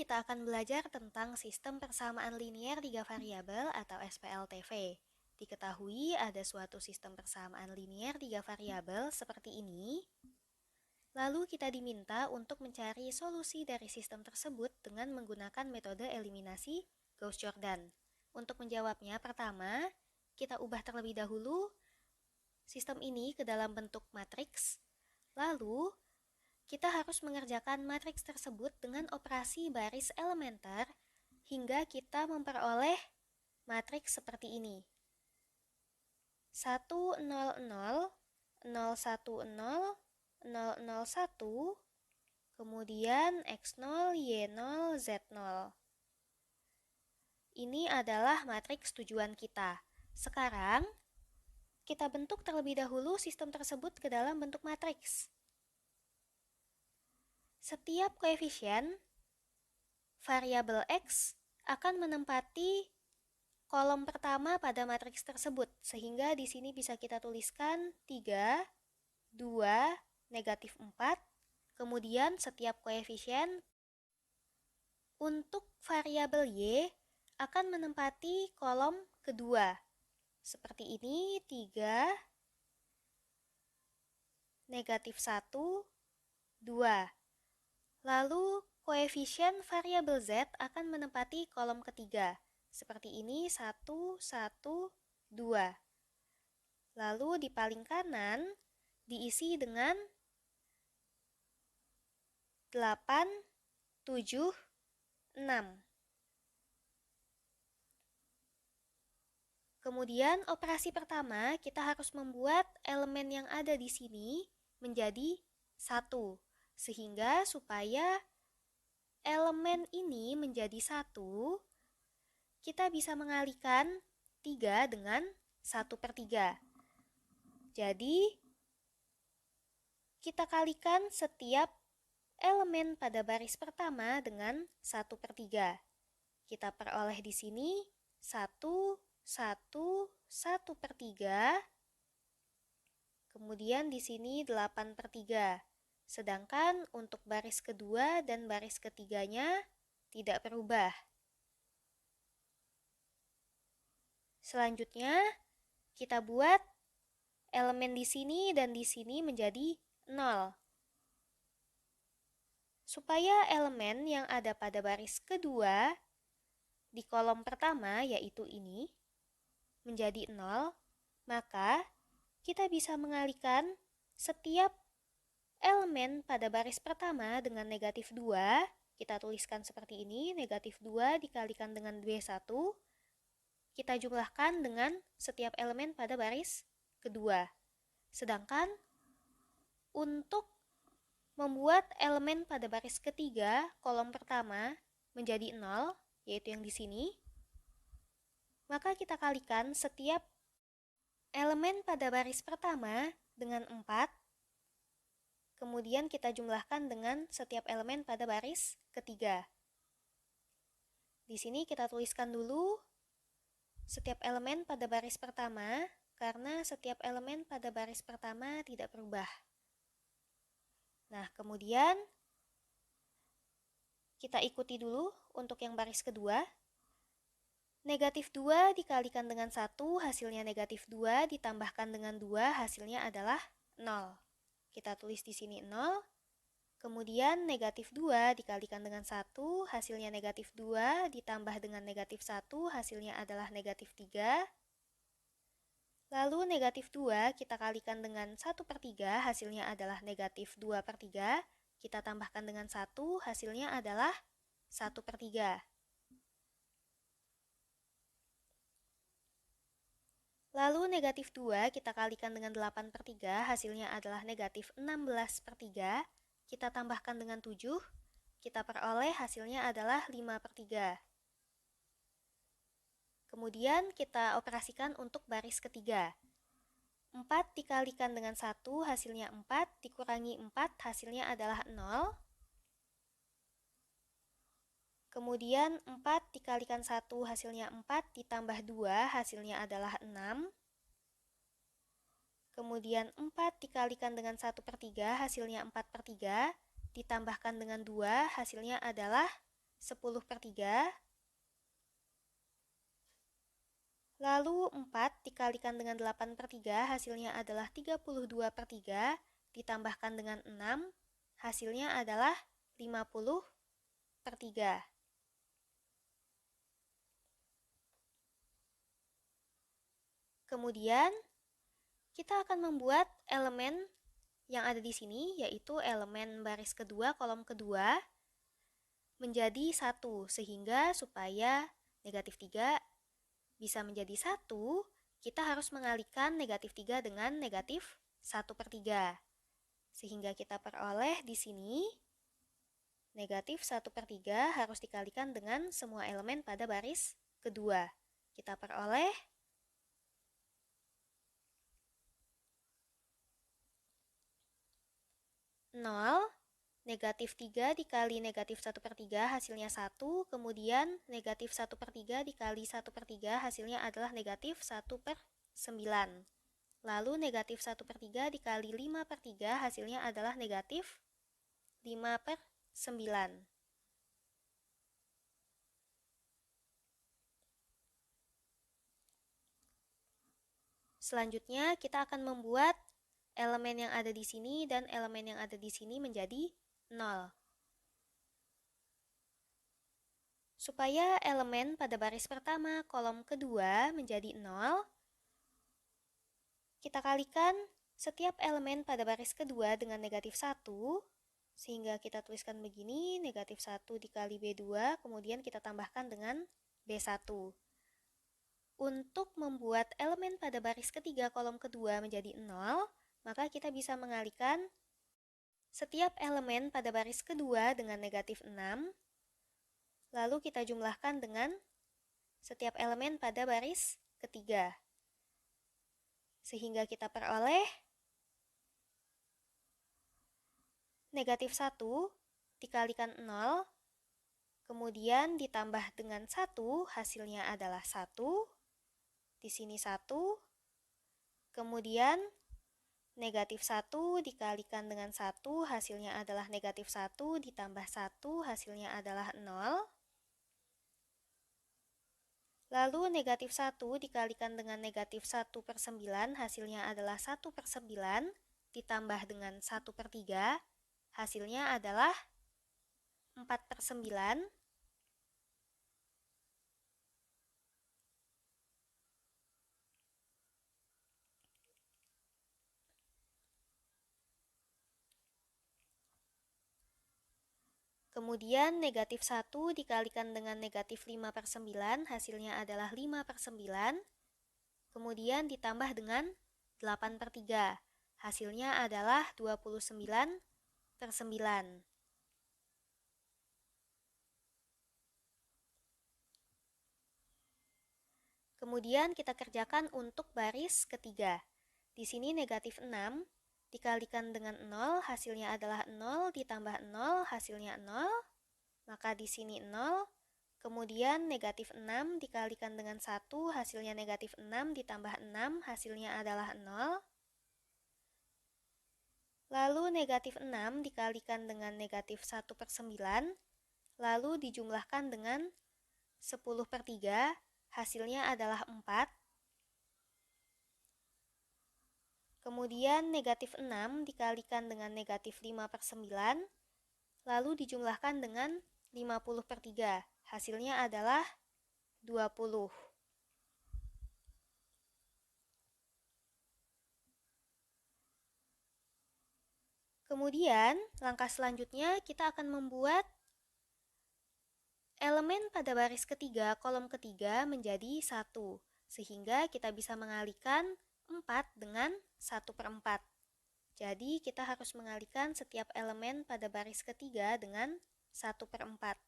kita akan belajar tentang sistem persamaan linier 3 variabel atau SPLTV. Diketahui ada suatu sistem persamaan linier 3 variabel seperti ini. Lalu kita diminta untuk mencari solusi dari sistem tersebut dengan menggunakan metode eliminasi Gauss-Jordan. Untuk menjawabnya, pertama, kita ubah terlebih dahulu sistem ini ke dalam bentuk matriks. Lalu, kita harus mengerjakan matriks tersebut dengan operasi baris elementer hingga kita memperoleh matriks seperti ini. 1, 0, 0, 0, 1, 0, 0, 0, 1, kemudian X0, Y0, Z0. Ini adalah matriks tujuan kita. Sekarang, kita bentuk terlebih dahulu sistem tersebut ke dalam bentuk matriks. Setiap koefisien variabel X akan menempati kolom pertama pada matriks tersebut, sehingga di sini bisa kita tuliskan 3, 2, negatif 4, kemudian setiap koefisien untuk variabel Y akan menempati kolom kedua. Seperti ini, 3, negatif 1, 2. Lalu, koefisien variabel Z akan menempati kolom ketiga. Seperti ini, 1, 1, 2. Lalu di paling kanan diisi dengan 8, 7, 6. Kemudian operasi pertama kita harus membuat elemen yang ada di sini menjadi 1. Sehingga supaya elemen ini menjadi 1, kita bisa mengalihkan 3 dengan 1/3. Jadi, kita kalikan setiap elemen pada baris pertama dengan 1/3. Kita peroleh di sini 1, 1, 1/3. Kemudian di sini 8/3. Sedangkan untuk baris kedua dan baris ketiganya tidak berubah. Selanjutnya, kita buat elemen di sini dan di sini menjadi 0. Supaya elemen yang ada pada baris kedua di kolom pertama, yaitu ini, menjadi 0, maka kita bisa mengalihkan setiap elemen pada baris pertama dengan negatif 2, kita tuliskan seperti ini, negatif 2 dikalikan dengan B1, kita jumlahkan dengan setiap elemen pada baris kedua. Sedangkan untuk membuat elemen pada baris ketiga, kolom pertama, menjadi 0, yaitu yang di sini, maka kita kalikan setiap elemen pada baris pertama dengan 4, kemudian kita jumlahkan dengan setiap elemen pada baris ketiga. Di sini kita tuliskan dulu setiap elemen pada baris pertama, karena setiap elemen pada baris pertama tidak berubah. Nah, kemudian kita ikuti dulu untuk yang baris kedua. Negatif 2 dikalikan dengan 1, hasilnya negatif 2, ditambahkan dengan 2, hasilnya adalah 0. Kita tulis di sini 0. Kemudian negatif 2 dikalikan dengan 1, hasilnya negatif 2, ditambah dengan negatif 1, hasilnya adalah negatif 3. Lalu negatif 2 kita kalikan dengan 1/3, hasilnya adalah negatif 2/3. Kita tambahkan dengan 1, hasilnya adalah 1/3. Lalu negatif 2 kita kalikan dengan 8/3, hasilnya adalah negatif 16/3. Kita tambahkan dengan 7, kita peroleh hasilnya adalah 5/3. Kemudian kita operasikan untuk baris ketiga. 4 dikalikan dengan 1, hasilnya 4, dikurangi 4, hasilnya adalah 0. Kemudian 4 dikalikan 1, hasilnya 4, ditambah 2, hasilnya adalah 6. Kemudian 4 dikalikan dengan 1/3, hasilnya 4/3, ditambahkan dengan 2, hasilnya adalah 10/3. Lalu 4 dikalikan dengan 8/3 hasilnya adalah 32/3, ditambahkan dengan 6 hasilnya adalah 50/3. Kemudian kita akan membuat elemen yang ada di sini, yaitu elemen baris kedua kolom kedua menjadi 1, sehingga supaya negatif 3 bisa menjadi 1, kita harus mengalihkan negatif 3 dengan negatif 1/3. Sehingga kita peroleh di sini negatif 1/3 harus dikalikan dengan semua elemen pada baris kedua. Kita peroleh nol, negatif 3 dikali negatif 1/3 hasilnya 1, kemudian negatif 1/3 dikali 1/3 hasilnya adalah negatif 1/9. Lalu negatif 1/3 dikali 5/3 hasilnya adalah negatif 5/9. Selanjutnya kita akan membuat elemen yang ada di sini dan elemen yang ada di sini menjadi 0. Supaya elemen pada baris pertama kolom kedua menjadi 0, kita kalikan setiap elemen pada baris kedua dengan negatif 1, sehingga kita tuliskan begini, negatif 1 dikali B2, kemudian kita tambahkan dengan B1. Untuk membuat elemen pada baris ketiga kolom kedua menjadi 0, maka kita bisa mengalihkan setiap elemen pada baris kedua dengan negatif 6, lalu kita jumlahkan dengan setiap elemen pada baris ketiga. Sehingga kita peroleh negatif 1 dikalikan 0, kemudian ditambah dengan 1, hasilnya adalah 1, di sini 1, kemudian negatif 1 dikalikan dengan 1, hasilnya adalah negatif 1, ditambah 1, hasilnya adalah 0. Lalu negatif 1 dikalikan dengan negatif 1/9, hasilnya adalah 1/9, ditambah dengan 1/3, hasilnya adalah 4/9. Kemudian negatif 1 dikalikan dengan negatif 5/9, hasilnya adalah 5/9. Kemudian ditambah dengan 8/3, hasilnya adalah 29/9. Kemudian kita kerjakan untuk baris ketiga. Di sini negatif 6 dikalikan dengan 0, hasilnya adalah 0, ditambah 0, hasilnya 0, maka di sini 0, kemudian negatif 6 dikalikan dengan 1, hasilnya negatif 6, ditambah 6, hasilnya adalah 0, lalu negatif 6 dikalikan dengan negatif 1/9, lalu dijumlahkan dengan 10/3, hasilnya adalah 4, kemudian negatif 6 dikalikan dengan negatif 5/9, lalu dijumlahkan dengan 50/3, hasilnya adalah 20. Kemudian, langkah selanjutnya kita akan membuat elemen pada baris ketiga kolom ketiga menjadi 1, sehingga kita bisa mengalihkan 4 dengan 1/4. Jadi kita harus mengalihkan setiap elemen pada baris ketiga dengan 1/4.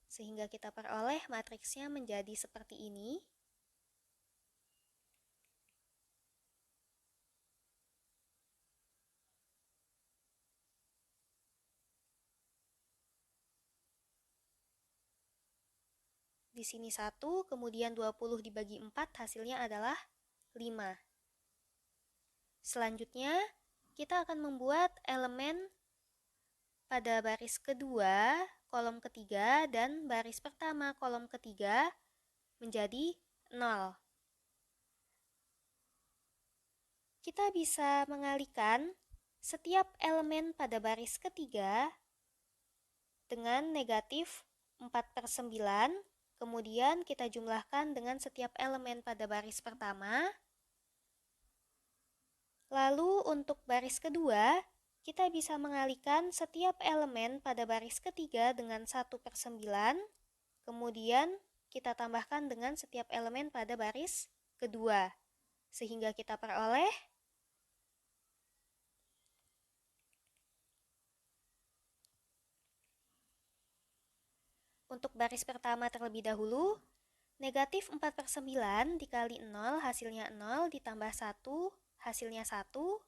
Sehingga kita peroleh matriksnya menjadi seperti ini. Di sini 1, kemudian 20 dibagi 4, hasilnya adalah 5. Selanjutnya, kita akan membuat elemen pada baris kedua kolom ketiga dan baris pertama kolom ketiga menjadi 0. Kita bisa mengalihkan setiap elemen pada baris ketiga dengan negatif 4/9, kemudian kita jumlahkan dengan setiap elemen pada baris pertama. Lalu untuk baris kedua, kita bisa mengalihkan setiap elemen pada baris ketiga dengan 1/9, kemudian kita tambahkan dengan setiap elemen pada baris kedua, sehingga kita peroleh untuk baris pertama terlebih dahulu, negatif 4/9 dikali 0 hasilnya 0 ditambah 1 hasilnya 1.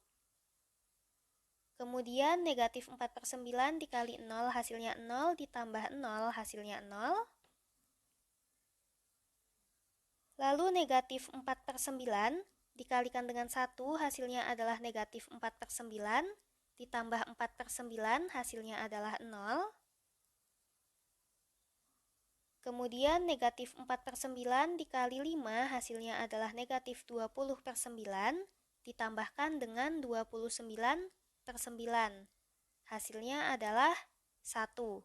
Kemudian negatif 4/9 dikali 0 hasilnya 0 ditambah 0 hasilnya 0. Lalu negatif 4/9 dikalikan dengan 1 hasilnya adalah negatif 4/9 ditambah 4/9 hasilnya adalah 0. Kemudian negatif 4/9 dikali 5 hasilnya adalah negatif 20/9 ditambahkan dengan 29/9. Hasilnya adalah 1.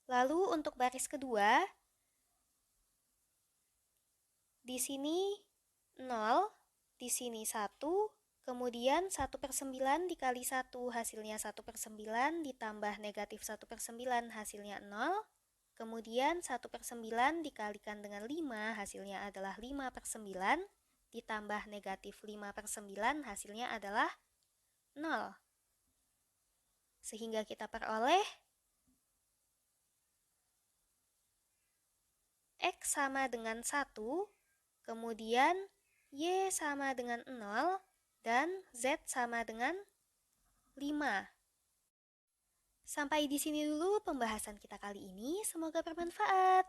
Lalu untuk baris kedua, di sini 0, di sini 1, kemudian 1/9 dikali 1 hasilnya 1/9 ditambah negatif 1/9 hasilnya 0. Kemudian 1/9 dikalikan dengan 5 hasilnya adalah 5/9 ditambah negatif 5/9 hasilnya adalah 0. Sehingga kita peroleh X sama dengan 1, kemudian Y sama dengan 0, dan Z sama dengan 5. Sampai di sini dulu pembahasan kita kali ini, semoga bermanfaat.